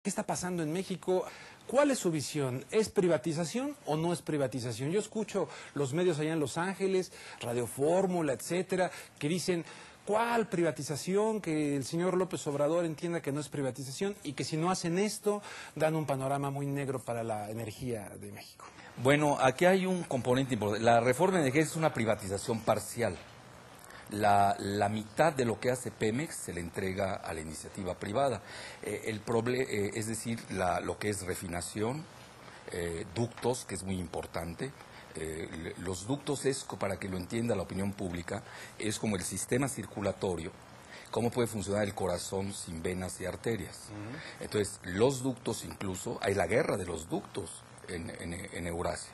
¿Qué está pasando en México? ¿Cuál es su visión? ¿Es privatización o no es privatización? Yo escucho los medios allá en Los Ángeles, Radio Fórmula, etcétera, que dicen, ¿cuál privatización? Que el señor López Obrador entienda que no es privatización y que si no hacen esto, dan un panorama muy negro para la energía de México. Bueno, aquí hay un componente importante. La reforma de energía es una privatización parcial. La mitad de lo que hace Pemex se le entrega a la iniciativa privada. Es decir, lo que es refinación, ductos, que es muy importante. Los ductos es, para que lo entienda la opinión pública, es como el sistema circulatorio. ¿Cómo puede funcionar el corazón sin venas y arterias? Entonces, los ductos incluso, hay la guerra de los ductos en Eurasia.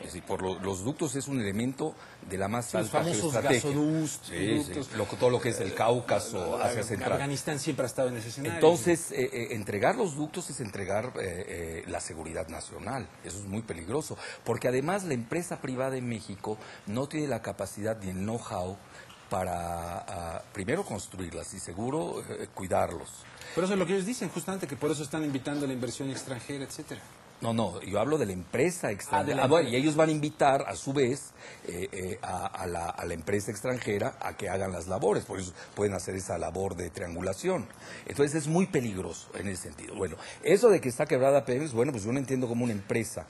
Es decir, los ductos es un elemento de la más alta geoestrategia. Gasoductos, todo lo que es el Cáucaso, Asia Central. Afganistán siempre ha estado en ese escenario. Entonces, entregar los ductos es entregar la seguridad nacional. Eso es muy peligroso, porque además la empresa privada en México no tiene la capacidad ni el know-how para, primero, construirlas y, seguro, cuidarlos. Pero eso es lo que ellos dicen, justamente, que por eso están invitando a la inversión extranjera, etcétera. No, yo hablo de la empresa extranjera. Bueno, y ellos van a invitar, a su vez, a la empresa extranjera a que hagan las labores, por eso pueden hacer esa labor de triangulación. Entonces es muy peligroso en ese sentido. Bueno, eso de que está quebrada Pemex, bueno, pues yo no entiendo como una empresa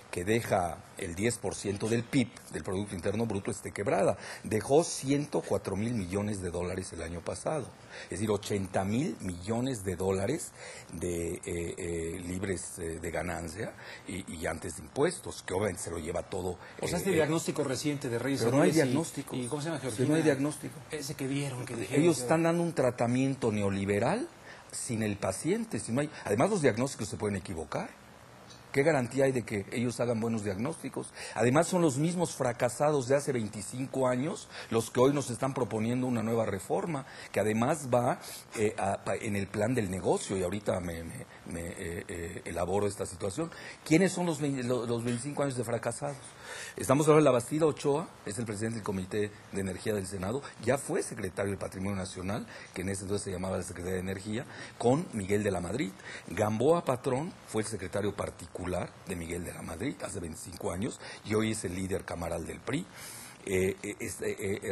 que deja el 10% del PIB, del Producto Interno Bruto, esté quebrada. Dejó 104,000 millones de dólares el año pasado. Es decir, 80,000 millones de dólares libres de ganancia y antes de impuestos, que obviamente se lo lleva todo. O sea, este diagnóstico reciente de Reyes Pero no hay diagnóstico. ¿Y cómo se llama, Georgina? No hay diagnóstico. Ese que vieron, que dijeron. Ellos están dando un tratamiento neoliberal sin el paciente. Además, los diagnósticos se pueden equivocar. ¿Qué garantía hay de que ellos hagan buenos diagnósticos? Además, son los mismos fracasados de hace 25 años los que hoy nos están proponiendo una nueva reforma, que además va en el plan del negocio, y ahorita me elaboro esta situación. ¿Quiénes son los 25 años de fracasados? Estamos hablando de la Bastida Ochoa, es el presidente del Comité de Energía del Senado, ya fue secretario del Patrimonio Nacional, que en ese entonces se llamaba la Secretaría de Energía, con Miguel de la Madrid. Gamboa Patrón fue el secretario particular de Miguel de la Madrid hace 25 años y hoy es el líder camaral del PRI.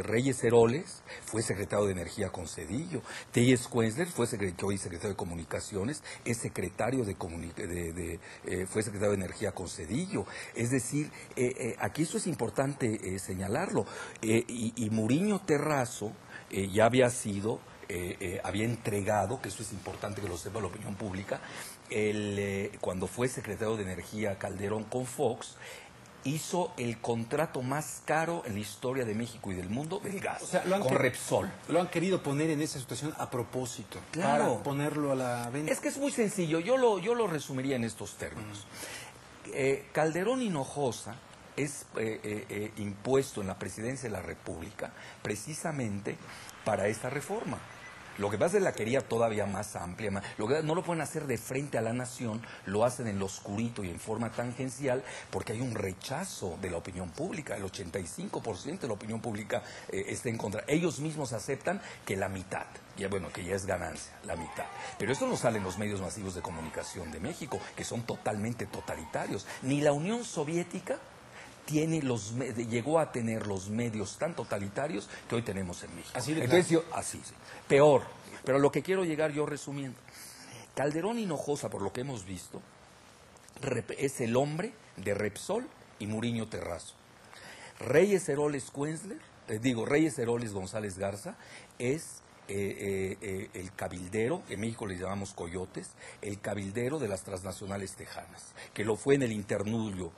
Reyes Heroles fue secretario de Energía con Zedillo. Telles Kuenzler fue secretario de Comunicaciones, es secretario fue secretario de Energía con Zedillo. Es decir, aquí esto es importante señalarlo. Y Muriño Terrazo ya había sido, había entregado, que eso es importante que lo sepa la opinión pública, cuando fue secretario de Energía Calderón con Fox, hizo el contrato más caro en la historia de México y del mundo del gas, con Repsol. Lo han querido poner en esa situación a propósito, claro, para ponerlo a la venta. Es que es muy sencillo, yo lo resumiría en estos términos. Calderón Hinojosa es impuesto en la presidencia de la República precisamente para esta reforma. Lo que pasa es que la quería todavía más amplia. No lo pueden hacer de frente a la nación, lo hacen en lo oscurito y en forma tangencial, porque hay un rechazo de la opinión pública. El 85% de la opinión pública está en contra. Ellos mismos aceptan que la mitad, que ya es ganancia, la mitad. Pero esto no sale en los medios masivos de comunicación de México, que son totalmente totalitarios. Ni la Unión Soviética llegó a tener los medios tan totalitarios que hoy tenemos en México. Sí. Peor. Pero lo que quiero llegar yo resumiendo, Calderón Hinojosa, por lo que hemos visto, es el hombre de Repsol y Muriño Terrazo. Reyes Heroles González Garza es el cabildero, en México le llamamos coyotes, el cabildero de las transnacionales tejanas, que lo fue en el interludio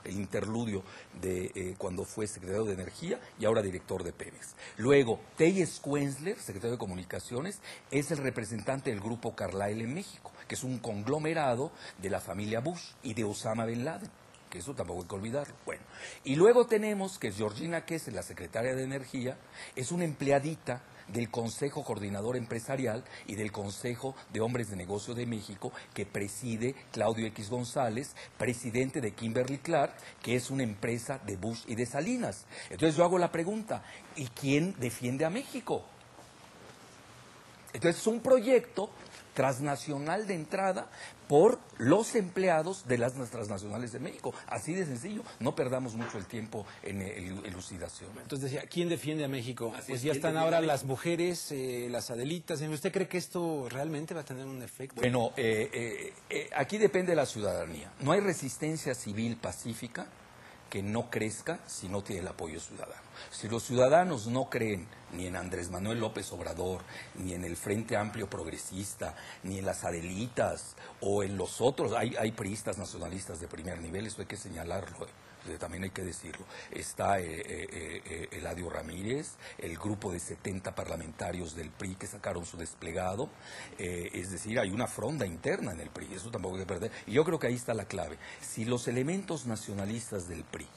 de cuando fue secretario de Energía y ahora director de Pemex. Luego, Telles Kuenzler, secretario de Comunicaciones, es el representante del grupo Carlyle en México, que es un conglomerado de la familia Bush y de Osama Bin Laden, que eso tampoco hay que olvidarlo. Bueno, y luego tenemos que Georgina Kessel, la secretaria de Energía, es una empleadita del Consejo Coordinador Empresarial y del Consejo de Hombres de Negocio de México, que preside Claudio X González, presidente de Kimberly-Clark, que es una empresa de Bush y de Salinas. Entonces yo hago la pregunta, ¿y quién defiende a México? Entonces es un proyecto transnacional de entrada por los empleados de las transnacionales de México. Así de sencillo. No perdamos mucho el tiempo en elucidación. Entonces decía, ¿quién defiende a México? Así Pues es, ya ¿quién están defiende ahora a México? las mujeres, las Adelitas. ¿Usted cree que esto realmente va a tener un efecto? Bueno, aquí depende de la ciudadanía. No hay resistencia civil pacífica que no crezca si no tiene el apoyo ciudadano. Si los ciudadanos no creen ni en Andrés Manuel López Obrador, ni en el Frente Amplio Progresista, ni en las Adelitas o en los otros, hay priistas nacionalistas de primer nivel, eso hay que señalarlo, también hay que decirlo. Está Eladio Ramírez, el grupo de 70 parlamentarios del PRI que sacaron su desplegado, es decir, hay una fronda interna en el PRI, eso tampoco hay que perder. Y yo creo que ahí está la clave. Si los elementos nacionalistas del PRI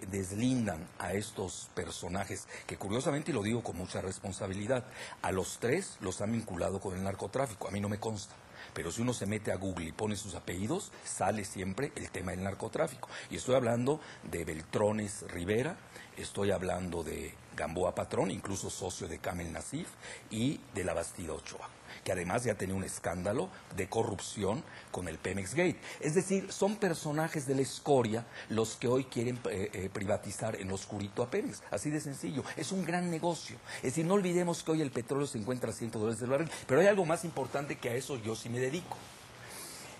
deslindan a estos personajes, que curiosamente, y lo digo con mucha responsabilidad, a los tres los han vinculado con el narcotráfico, a mí no me consta. Pero si uno se mete a Google y pone sus apellidos, sale siempre el tema del narcotráfico. Y estoy hablando de Beltrones Rivera, estoy hablando de Gamboa Patrón, incluso socio de Kamel Nasif, y de la Bastida Ochoa, que además ya tenía un escándalo de corrupción con el Pemex Gate. Es decir, son personajes de la escoria los que hoy quieren privatizar en lo oscurito a Pemex. Así de sencillo. Es un gran negocio. Es decir, no olvidemos que hoy el petróleo se encuentra a $100 del barril, pero hay algo más importante que a eso yo sí me dedico.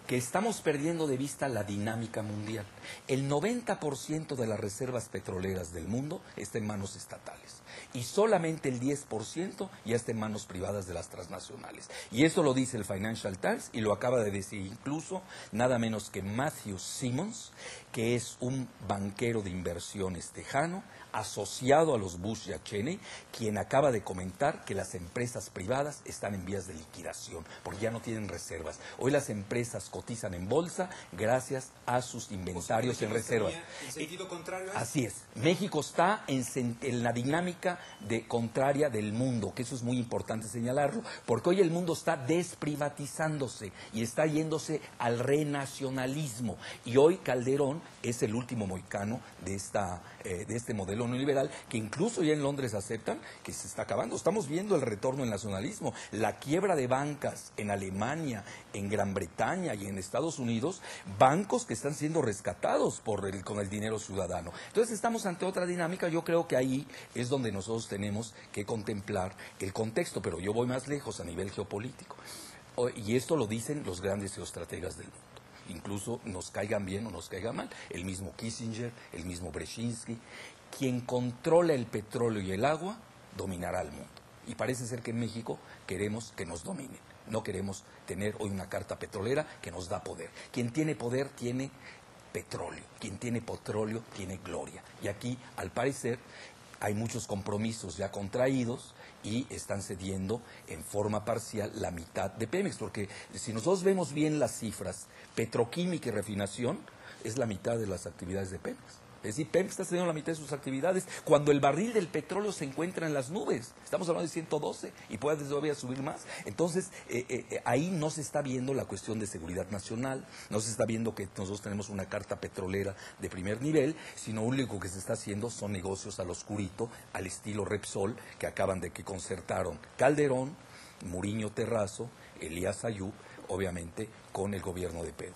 Que estamos perdiendo de vista la dinámica mundial. El 90% de las reservas petroleras del mundo está en manos estatales y solamente el 10% ya está en manos privadas de las transnacionales. Y esto lo dice el Financial Times y lo acaba de decir incluso nada menos que Matthew Simmons, que es un banquero de inversiones tejano, asociado a los Bush y a Cheney, quien acaba de comentar que las empresas privadas están en vías de liquidación, porque ya no tienen reservas. Hoy las empresas cotizan en bolsa gracias a sus inventarios en reservas. ¿En sentido contrario? Así es. México está en la dinámica contraria del mundo, que eso es muy importante señalarlo, porque hoy el mundo está desprivatizándose y está yéndose al renacionalismo. Y hoy Calderón es el último mohicano de este modelo neoliberal, que incluso ya en Londres aceptan que se está acabando. Estamos viendo el retorno del nacionalismo, la quiebra de bancas en Alemania, en Gran Bretaña y en Estados Unidos, bancos que están siendo rescatados con el dinero ciudadano. Entonces estamos ante otra dinámica. Yo creo que ahí es donde nosotros tenemos que contemplar el contexto, pero yo voy más lejos a nivel geopolítico. Y esto lo dicen los grandes geoestrategas del mundo. Incluso nos caigan bien o nos caigan mal. El mismo Kissinger, el mismo Brzezinski. Quien controla el petróleo y el agua dominará al mundo. Y parece ser que en México queremos que nos dominen. No queremos tener hoy una carta petrolera que nos da poder. Quien tiene poder tiene petróleo. Quien tiene petróleo tiene gloria. Y aquí, al parecer, hay muchos compromisos ya contraídos y están cediendo en forma parcial la mitad de Pemex. Porque si nosotros vemos bien las cifras, petroquímica y refinación es la mitad de las actividades de Pemex. Es decir, Pemex está cediendo la mitad de sus actividades cuando el barril del petróleo se encuentra en las nubes. Estamos hablando de 112 y puede todavía subir más. Entonces, ahí no se está viendo la cuestión de seguridad nacional, no se está viendo que nosotros tenemos una carta petrolera de primer nivel, sino lo único que se está haciendo son negocios al oscurito, al estilo Repsol, que concertaron Calderón, Muriño Terrazo, Elías Ayub, obviamente, con el gobierno de Pedro.